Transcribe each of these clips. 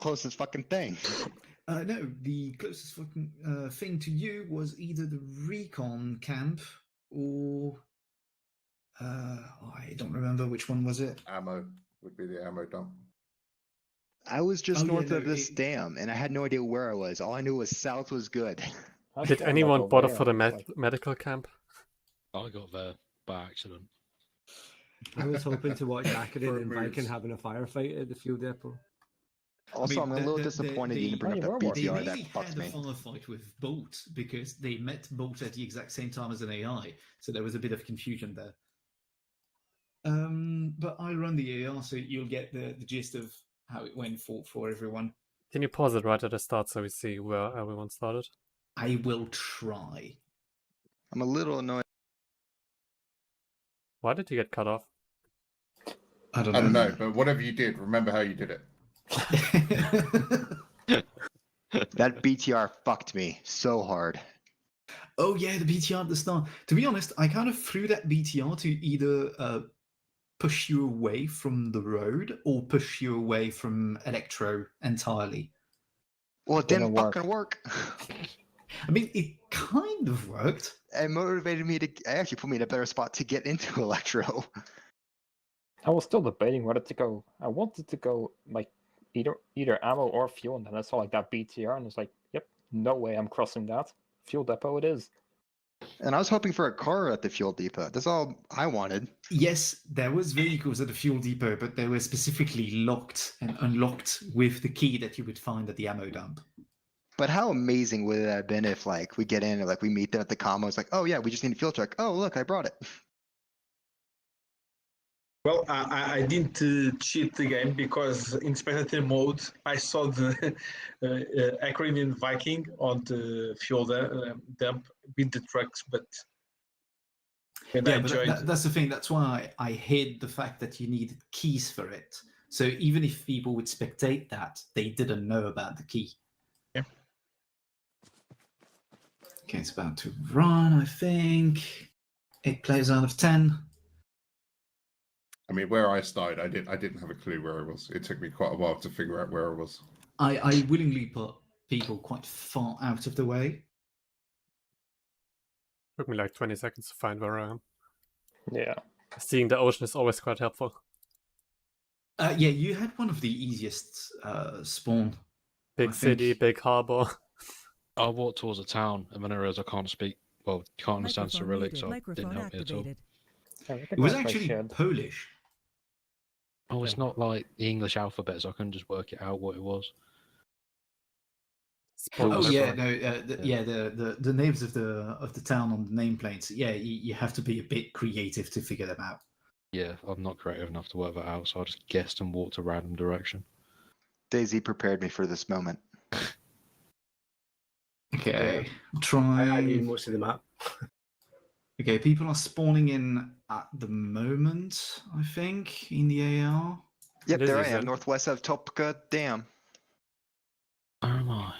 closest fucking thing. No, the closest fucking thing to you was either the recon camp or I don't remember which one was it. Ammo would be the ammo dump. I was just north no, of this dam, and I had no idea where I was. All I knew was south was good. Did anyone bother for the medical camp? I got there by accident. I was hoping to watch Akarin and Viking having a firefight at the fuel depot. Also, I'm a little disappointed you didn't bring up that They BTR. really That fucks had me. a firefight with Bolt because they met Bolt at the exact same time as an AI, so there was a bit of confusion there. But I'll run the AAR so you'll get the gist of how it went for everyone. Can you pause it right at the start so we see where everyone started? I will try. I'm a little annoyed. Why did you get cut off? I don't I don't know, but whatever you did, remember how you did it. That BTR fucked me so hard. Oh yeah, the BTR at the start. To be honest, I kind of threw that BTR to either push you away from the road or push you away from Electro entirely. Well, it didn't fucking work. I mean, it kind of worked. It motivated me to. It actually put me in a better spot to get into Electro. I was still debating whether to go. I wanted to go like either ammo or fuel, and then I saw like that BTR, and it's like, yep, no way I'm crossing that. Fuel depot it is. And I was hoping for a car at the fuel depot. That's all I wanted. Yes, there was vehicles at the fuel depot, but they were specifically locked and unlocked with the key that you would find at the ammo dump. But how amazing would it have been if, like, we get in and like we meet them at the commo? It's like, oh yeah, we just need a fuel truck. Oh look, I brought it. Well, I didn't cheat the game because in spectator mode I saw the Ukrainian Viking on the fuel dump with the trucks, but that's the thing. That's why I hid the fact that you needed keys for it. So even if people would spectate that, they didn't know about the key. Yeah. Okay, it's about to run, I think. 8 players out of 10. I mean, where I started, I didn't have a clue where I was. It took me quite a while to figure out where I was. I willingly put people quite far out of the way. Took me like 20 seconds to find where I am. Yeah. Seeing the ocean is always quite helpful. Yeah, you had one of the easiest spawn. Big city, big harbor. I walked towards a town and then I realized I can't speak. Well, can't understand Cyrillic, so it didn't help me at all. It was actually Polish. Oh, it's not like the English alphabet, so I couldn't just work it out what it was. Oh yeah, no, the names of the town on the nameplates. Yeah, you have to be a bit creative to figure them out. Yeah, I'm not creative enough to work that out, so I just guessed and walked a random direction. Daisy prepared me for this moment. Okay, try. I need most of the map. Okay, people are spawning in at the moment, I think, in the AR. Yep, there I am, northwest of Topka Dam. ArmA.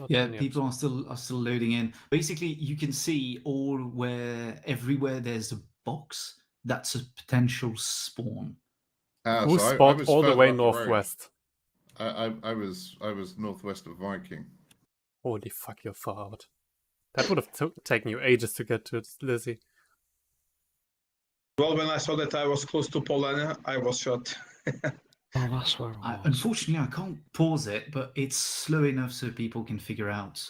Yeah, people are still loading in. Basically, you can see everywhere there's a box, that's a potential spawn. Who spawned all the way northwest? I was northwest of Viking. Holy fuck, you're far out. That would have taken you ages to get to it, Lizzie. Well, when I saw that I was close to Poland, I was shot. Oh, that's where I was. Unfortunately, I can't pause it, but it's slow enough so people can figure out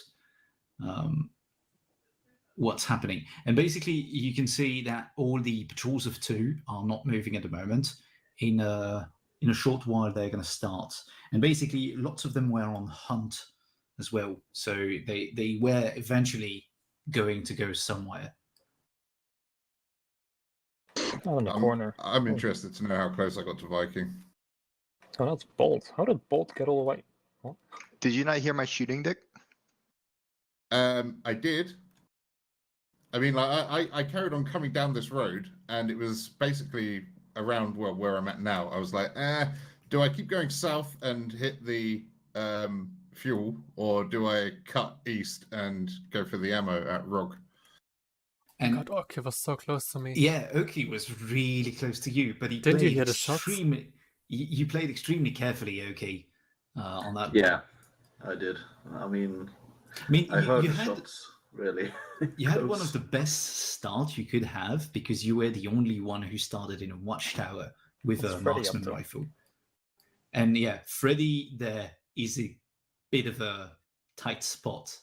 what's happening. And basically, you can see that all the patrols of 2 are not moving at the moment. In a short while, they're going to start. And basically, lots of them were on hunt as well. So they were eventually going to go somewhere. Oh, in the corner. I'm interested to know how close I got to Viking. Oh, that's Bolt. How did Bolt get all the way? What? Did you not hear my shooting, Dick? I did. I mean, like, I carried on coming down this road, and it was basically around where I'm at now. I was like, do I keep going south and hit the fuel, or do I cut east and go for the ammo at Rog? And God, Oki was so close to me. Yeah, Oki was really close to you, but he Did played you hear the shots? You played extremely carefully, Oki. on that. Yeah, I did. I mean, I heard the shots really. You had one of the best starts you could have because you were the only one who started in a watchtower with a marksman rifle. And yeah, Freddy there is a bit of a tight spot.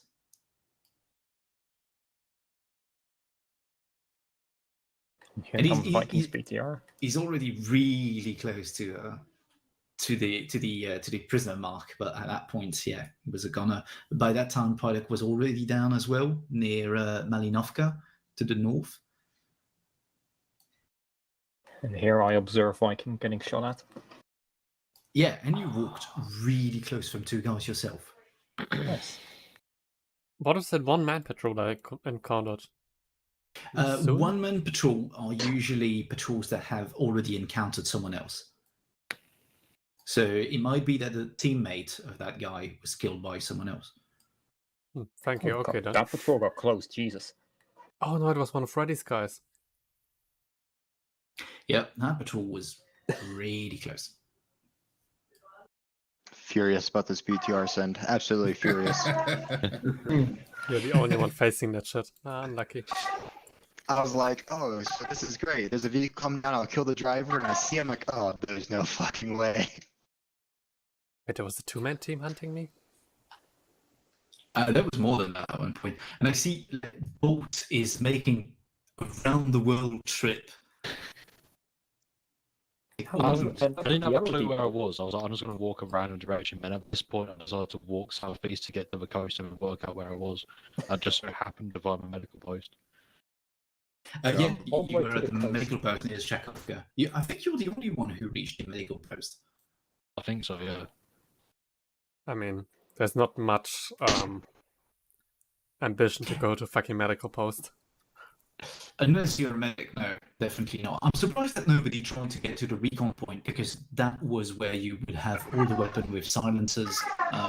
And Vikings BTR. He's already really close to the prisoner mark, but at that point, yeah, he was a gunner. By that time, Pydek was already down as well near Malinovka to the north. And here I observe Viking getting shot at. Yeah, and you walked really close from 2 guys yourself. Yes. What is that one-man patrol I encountered? 1-man patrol are usually patrols that have already encountered someone else. So it might be that a teammate of that guy was killed by someone else. Thank you. Okay, then. That patrol got close, Jesus. Oh no, it was one of Freddy's guys. Yep, that patrol was really close. Furious about this BTR send. Absolutely furious. You're the only one facing that shit. Unlucky. I was like, oh, so this is great. There's a vehicle coming down, I'll kill the driver, and I see him like, oh, there's no fucking way. Wait, there was a 2-man team hunting me? There was more than that at one point. And I see Bolt is making a round-the-world trip. I didn't have a clue where I was. I was like, I'm just going to walk a random direction. And at this point, I decided to walk southeast to get to the coast and work out where I was. I just so happened to find my medical post. Yeah, you were at the medical post near Shakovka. I think you're the only one who reached the medical post. I think so, yeah. I mean, there's not much ambition to go to fucking medical post. Unless you're a medic, no, definitely not. I'm surprised that nobody tried to get to the recon point because that was where you would have all the weapon with silencers,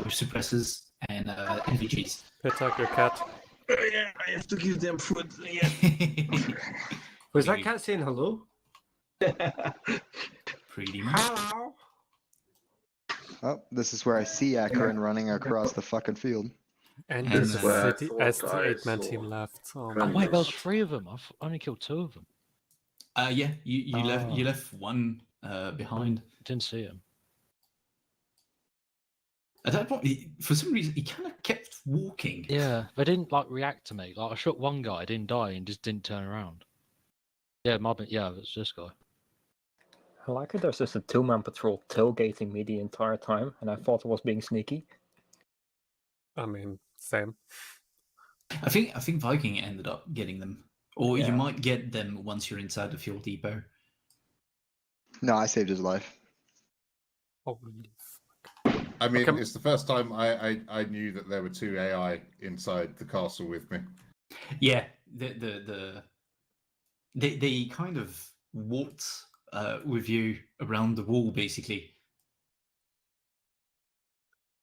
with suppressors, and NVGs. Peter, your cat. Yeah, I have to give them food. Yeah. Was that cat saying hello? Pretty much. Hello. Oh, this is where I see Akron running across the fucking field. And And this this is where I the thought as the I 8-man saw team left. So. Oh, wait, there was 3 of them. I've only killed 2 of them. Yeah, you left one behind. Didn't see him. At that point, for some reason, he kind of kept walking. Yeah, they didn't like react to me. Like I shot one guy, didn't die, and just didn't turn around. Yeah, yeah, it's this guy. I like it. There's just a 2-man patrol tailgating me the entire time, and I thought it was being sneaky. I mean, same. I think Viking ended up getting them, or Yeah. you might get them once you're inside the fuel depot. No, I saved his life. Holy I mean, Okay. it's the first time I knew that there were 2 AI inside the castle with me. Yeah, they kind of walked with you around the wall, basically.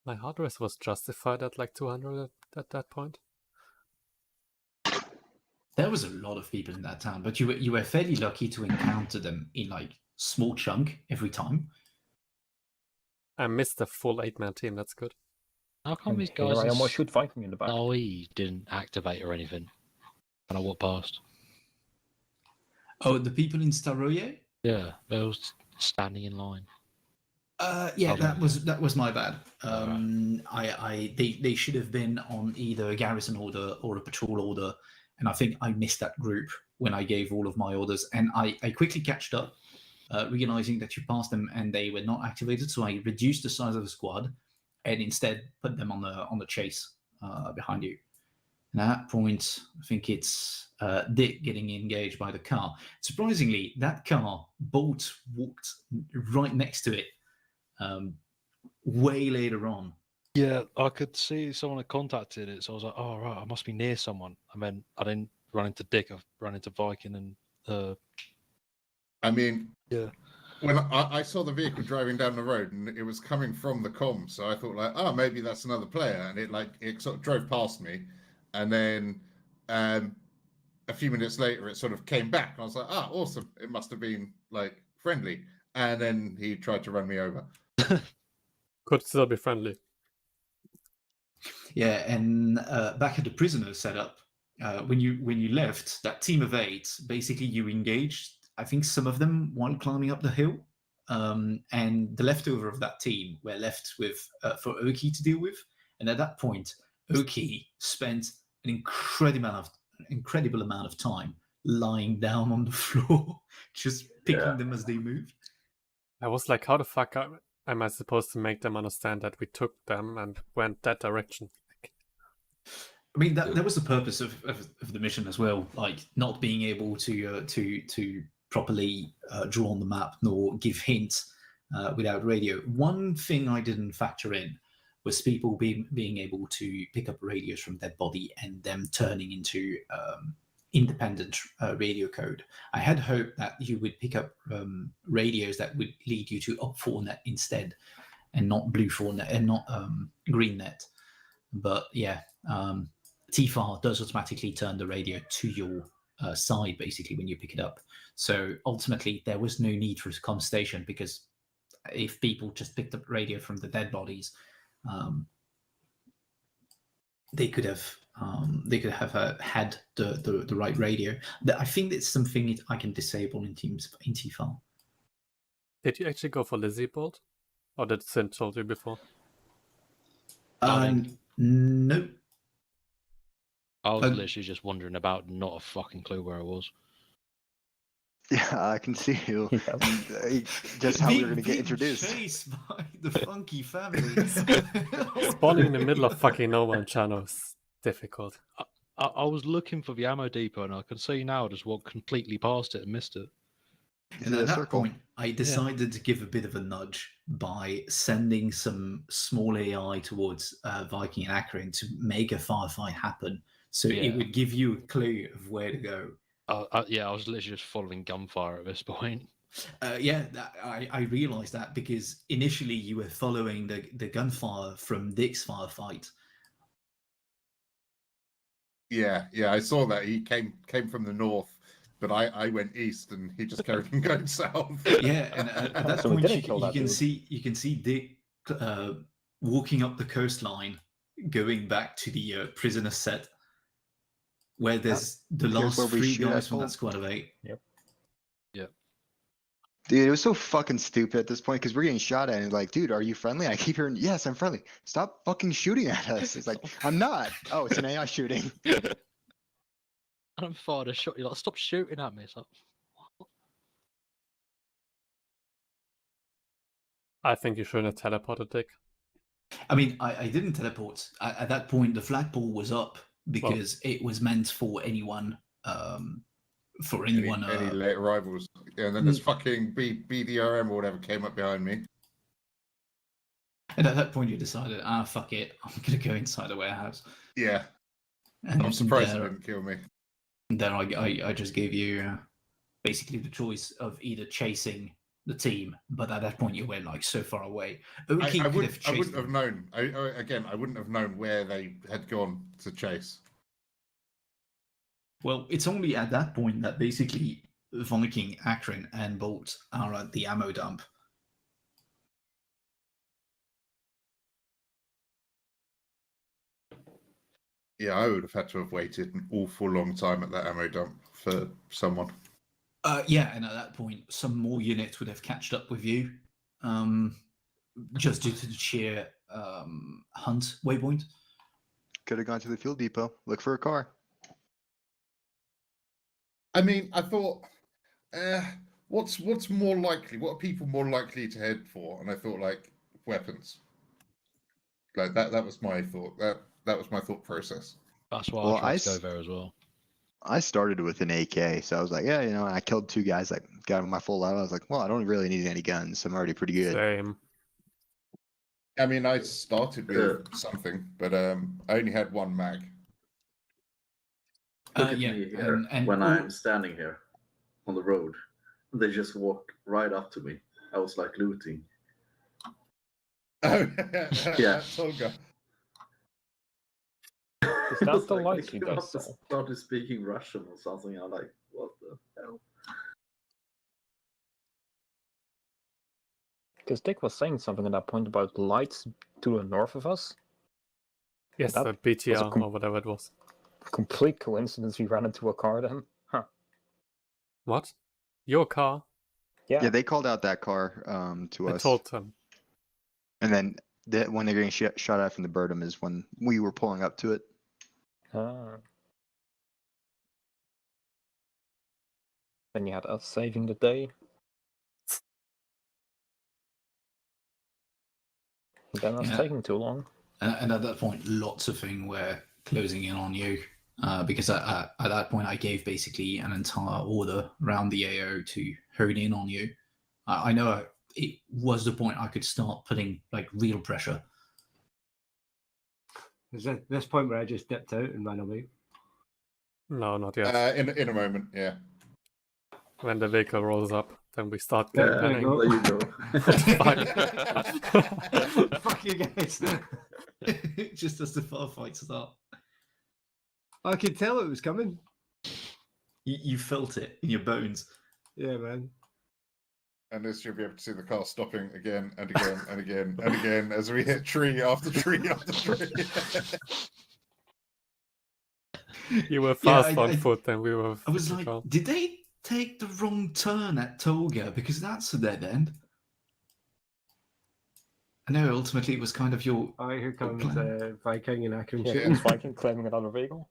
My hard rate was justified at like 200 at that point. There was a lot of people in that town, but you were fairly lucky to encounter them in like small chunk every time. I missed the full 8-man team. That's good. How come And these here guys? I almost shoot Viking in the back. Oh, he didn't activate or anything. And I walked past. Oh, the people in Staroye? Yeah, they were standing in line. Yeah, Okay. that was my bad. They should have been on either a garrison order or a patrol order, and I think I missed that group when I gave all of my orders. And I quickly catched up, realizing that you passed them and they were not activated. So I reduced the size of the squad and instead put them on the chase behind you. And at that point, I think it's Dick getting engaged by the car. Surprisingly, that car, Bolt walked right next to it. Way later on. Yeah, I could see someone had contacted it, so I was like, "Oh right, I must be near someone." And then I didn't run into Dick. I ran into Viking and. I mean, Yeah. when I saw the vehicle driving down the road and it was coming from the comm, so I thought like, oh, maybe that's another player, and it sort of drove past me, and then a few minutes later it sort of came back. I was like, ah, awesome! It must have been like friendly, and then he tried to run me over. Could still be friendly. Yeah, and back at the prisoner setup, when you left that team of 8, basically you engaged, I think, some of them while climbing up the hill, and the leftover of that team were left with for Oki to deal with. And at that point, Oki spent an incredible amount of time lying down on the floor, just picking them as they moved. I was like, how the fuck am I supposed to make them understand that we took them and went that direction? I mean, that was the purpose of the mission as well, like not being able to properly draw on the map nor give hints without radio. One thing I didn't factor in was people being able to pick up radios from dead body and them turning into independent radio code. I had hoped that you would pick up radios that would lead you to op4net instead, and not blue4net and not green net. But yeah, TFAR does automatically turn the radio to your side basically when you pick it up. So ultimately, there was no need for a comm station, because if people just picked up radio from the dead bodies, they could have had the right radio. I think that's something I can disable in TFAR. Did you actually go for Lizzie Bolt, or did Sin told you before? No. I was literally just wandering about, not a fucking clue where I was. Yeah, I can see you. Just how we were going to get introduced. Chased by the funky family. Spawning in the middle of fucking no one channel is difficult. I was looking for the ammo depot, and I can see now I just walked completely past it and missed it. And at that point, I decided to give a bit of a nudge by sending some small AI towards Viking and Akron to make a firefight happen. So it would give you a clue of where to go. Yeah, I was literally just following gunfire at this point. I realised that because initially you were following the gunfire from Dick's firefight. Yeah, I saw that. He came from the north, but I went east, and he just carried on going south. Yeah, and at that point you can see Dick walking up the coastline, going back to the prisoner set, where there's the last 3 guys from that squad of 8. Yep. Dude, it was so fucking stupid at this point, because we're getting shot at, and like, dude, are you friendly? I keep hearing, yes, I'm friendly. Stop fucking shooting at us. It's like, I'm not. Oh, it's an AI shooting. I'm fired a shot. You're like, stop shooting at me. It's like, what? I think you shouldn't have teleported, Dick. I mean, I didn't teleport. At that point, the flagpole was up because it was meant for anyone. Any late arrivals. Yeah, and then this fucking BDRM or whatever came up behind me. And at that point, you decided, fuck it, I'm gonna go inside the warehouse. Yeah. And I'm surprised it didn't kill me. And then I just gave you basically the choice of either chasing the team, but at that point you were like so far away. I wouldn't have known. I wouldn't have known where they had gone to chase. Well, it's only at that point that basically Viking, Akron, and Bolt are at the ammo dump. Yeah, I would have had to have waited an awful long time at that ammo dump for someone. Yeah, and at that point, some more units would have catched up with you, just due to the sheer hunt waypoint. Could have gone to the fuel depot, look for a car. I mean, I thought, what's more likely? What are people more likely to head for? And I thought, like, weapons. Like that was my thought. That was my thought process. That's why I tried to go there as well. I started with an AK, so I was like, yeah, I killed 2 guys, like, got my full level. I was like, well, I don't really need any guns. I'm already pretty good. Same. I mean, I started with something, but I only had 1 mag. Look at me here when I'm standing here on the road. They just walk right up to me. I was like looting. Oh, yeah. Tolga. Is that the light he does? Started speaking Russian or something. I'm like, what the hell? Because Dick was saying something at that point about lights to the north of us. Yes, That the was a BTR or whatever it was. Complete coincidence we ran into a car then. Huh. What? Your car? Yeah, they called out that car to I us. told them. And then when they're getting shot at from the Birdham is when we were pulling up to it. Ah. Then you had us saving the day. Then that's taking too long. And at that point, lots of things were closing in on you. Because at that point, I gave basically an entire order around the AO to hone in on you. I know it was the point I could start putting like real pressure. Is that this point where I just dipped out and ran away? No, not yet. In a moment, yeah. When the vehicle rolls up, then we start There running. you go. There you go. Fuck you guys. Just as the firefight start. I could tell it was coming. You felt it in your bones. Yeah, man. And this you'll be able to see the car stopping again and again and again and again as we hit tree after tree after tree. You were fast on foot, and we were. I was like, did they take the wrong turn at Toga? Because that's a dead end. I know ultimately it was kind of your. Oh, here comes Viking and Akron. Yeah, it's Viking claiming another vehicle.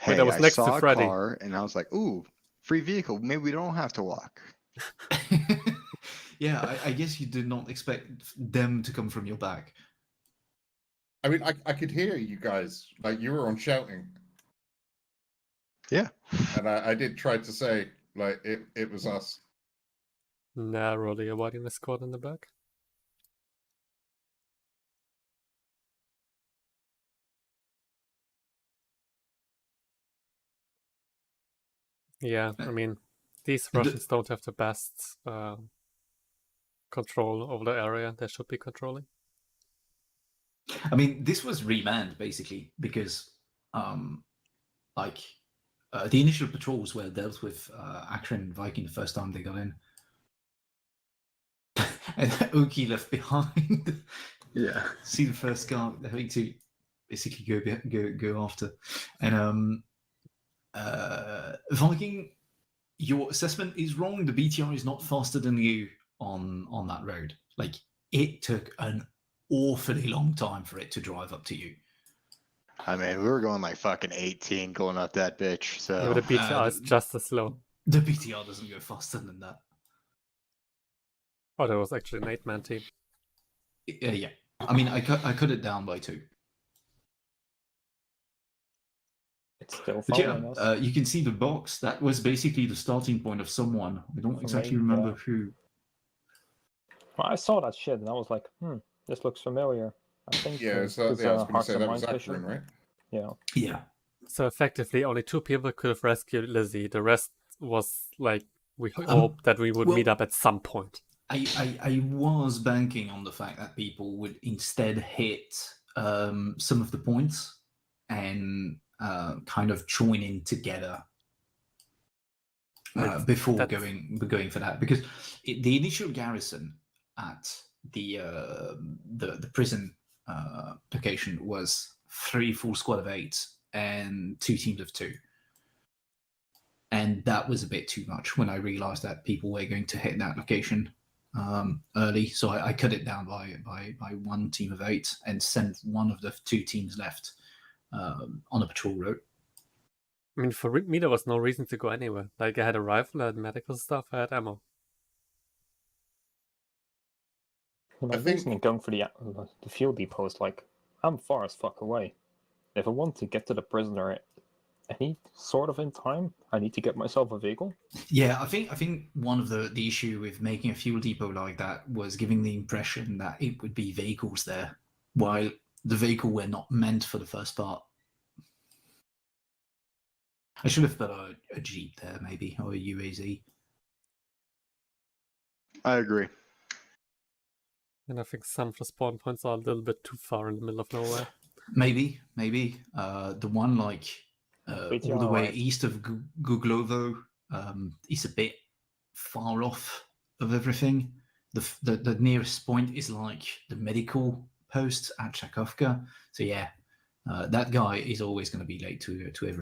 Hey, that was I next to saw a Freddy. car and I was like, ooh, free vehicle. Maybe we don't have to walk. Yeah, I guess you did not expect them to come from your back. I mean, I could hear you guys. Like, you were on shouting. Yeah. And I did try to say, like, it was us. Narrowly avoiding the squad in the back. Yeah, I mean, these Russians don't have the best control over the area they should be controlling. I mean, this was remanned basically because, the initial patrols were dealt with Akron and Viking the first time they got in, and Oki left behind. Yeah. See the first car having to basically go after, and Viking, your assessment is wrong. The BTR is not faster than you on that road. Like, it took an awfully long time for it to drive up to you. I mean, we were going like fucking 18 going up that bitch. So Yeah, but the BTR is just as slow. The BTR doesn't go faster than that. Oh, there was actually an 8-man team. Yeah. I mean, I cut it down by 2. It's still But following us. you can see the box. That was basically the starting point of someone. I don't exactly remember who. Well, I saw that shit and I was like, this looks familiar. I think Yeah, I was going to say that was Akron, right? Yeah. Yeah. So effectively, only 2 people could have rescued Lizzie. The rest was like, we hoped that we would meet up at some point. I was banking on the fact that people would instead hit some of the points and kind of join in together before going for that, because the initial garrison at the prison location was 3 full squad of 8 and 2 teams of 2. And that was a bit too much when I realized that people were going to hit that location early. So I cut it down by 1 team of 8 and sent one of the 2 teams left on a patrol route. I mean, for me, there was no reason to go anywhere. Like, I had a rifle, I had medical stuff, I had ammo. I think going for the fuel depot is like, I'm far as fuck away. If I want to get to the prisoner any sort of in time, I need to get myself a vehicle. Yeah, I think one of the issue with making a fuel depot like that was giving the impression that it would be vehicles there, while the vehicle were not meant for the first part. I should have put a Jeep there, maybe, or a UAZ. I agree. And I think some of the spawn points are a little bit too far in the middle of nowhere. Maybe. The one like all the way east of Guglovo is a bit far off of everything. the nearest point is like the medical post at Tchaikovka. So yeah, that guy is always going to be late to every.